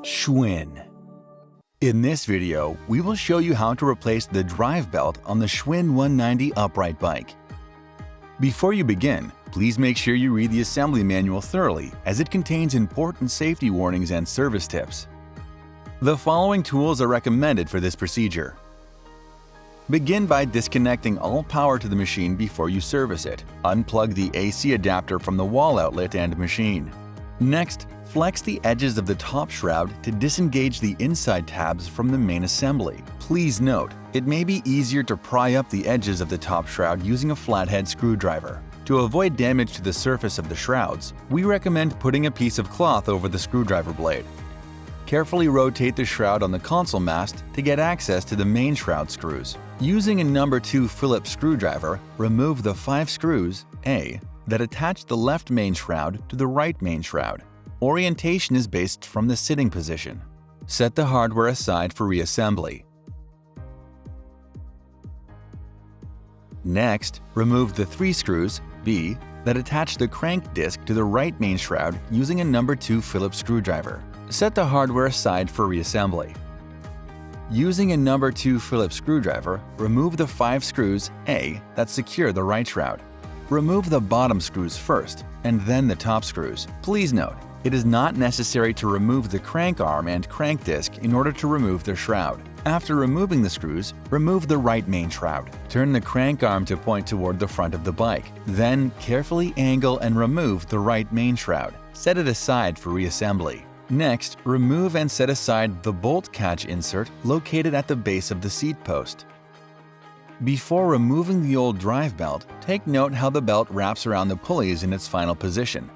Schwinn. In this video, we will show you how to replace the drive belt on the Schwinn 190 upright bike. Before you begin, please make sure you read the assembly manual thoroughly as it contains important safety warnings and service tips. The following tools are recommended for this procedure. Begin by disconnecting all power to the machine before you service it. Unplug the AC adapter from the wall outlet and machine. Next, flex the edges of the top shroud to disengage the inside tabs from the main assembly. Please note, it may be easier to pry up the edges of the top shroud using a flathead screwdriver. To avoid damage to the surface of the shrouds, we recommend putting a piece of cloth over the screwdriver blade. Carefully rotate the shroud on the console mast to get access to the main shroud screws. Using a No. 2 Phillips screwdriver, remove the 5 screws A that attach the left main shroud to the right main shroud. Orientation is based from the sitting position. Set the hardware aside for reassembly. Next, remove the 3 screws B that attach the crank disc to the right main shroud using a No. 2 Phillips screwdriver. Set the hardware aside for reassembly. Using a No. 2 Phillips screwdriver, remove the 5 screws A that secure the right shroud. Remove the bottom screws first, and then the top screws. Please note, it is not necessary to remove the crank arm and crank disc in order to remove the shroud. After removing the screws, remove the right main shroud. Turn the crank arm to point toward the front of the bike. Then, carefully angle and remove the right main shroud. Set it aside for reassembly. Next, remove and set aside the bolt catch insert located at the base of the seat post. Before removing the old drive belt, take note how the belt wraps around the pulleys in its final position.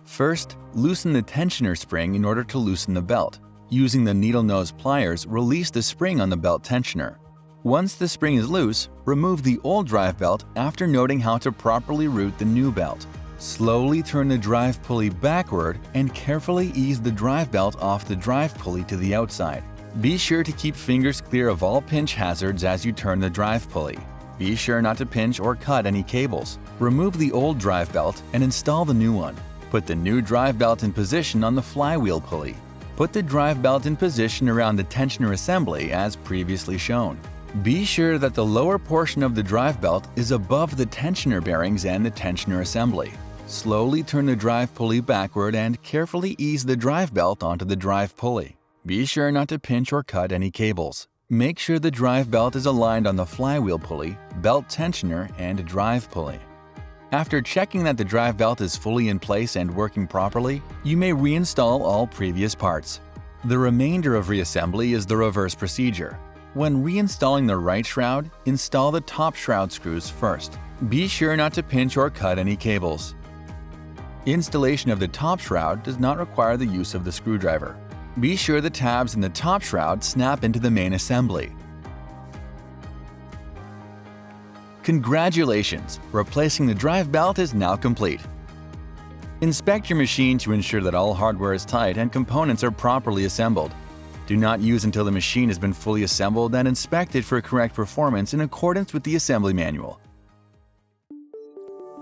First, loosen the tensioner spring in order to loosen the belt. Using the needle nose pliers, release the spring on the belt tensioner. Once the spring is loose, remove the old drive belt after noting how to properly route the new belt. Slowly turn the drive pulley backward and carefully ease the drive belt off the drive pulley to the outside. Be sure to keep fingers clear of all pinch hazards as you turn the drive pulley. Be sure not to pinch or cut any cables. Remove the old drive belt and install the new one. Put the new drive belt in position on the flywheel pulley. Put the drive belt in position around the tensioner assembly as previously shown. Be sure that the lower portion of the drive belt is above the tensioner bearings and the tensioner assembly. Slowly turn the drive pulley backward and carefully ease the drive belt onto the drive pulley. Be sure not to pinch or cut any cables. Make sure the drive belt is aligned on the flywheel pulley, belt tensioner, and drive pulley. After checking that the drive belt is fully in place and working properly, you may reinstall all previous parts. The remainder of reassembly is the reverse procedure. When reinstalling the right shroud, install the top shroud screws first. Be sure not to pinch or cut any cables. Installation of the top shroud does not require the use of the screwdriver. Be sure the tabs in the top shroud snap into the main assembly. Congratulations! Replacing the drive belt is now complete. Inspect your machine to ensure that all hardware is tight and components are properly assembled. Do not use until the machine has been fully assembled and inspected for correct performance in accordance with the assembly manual.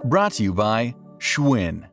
Brought to you by Schwinn.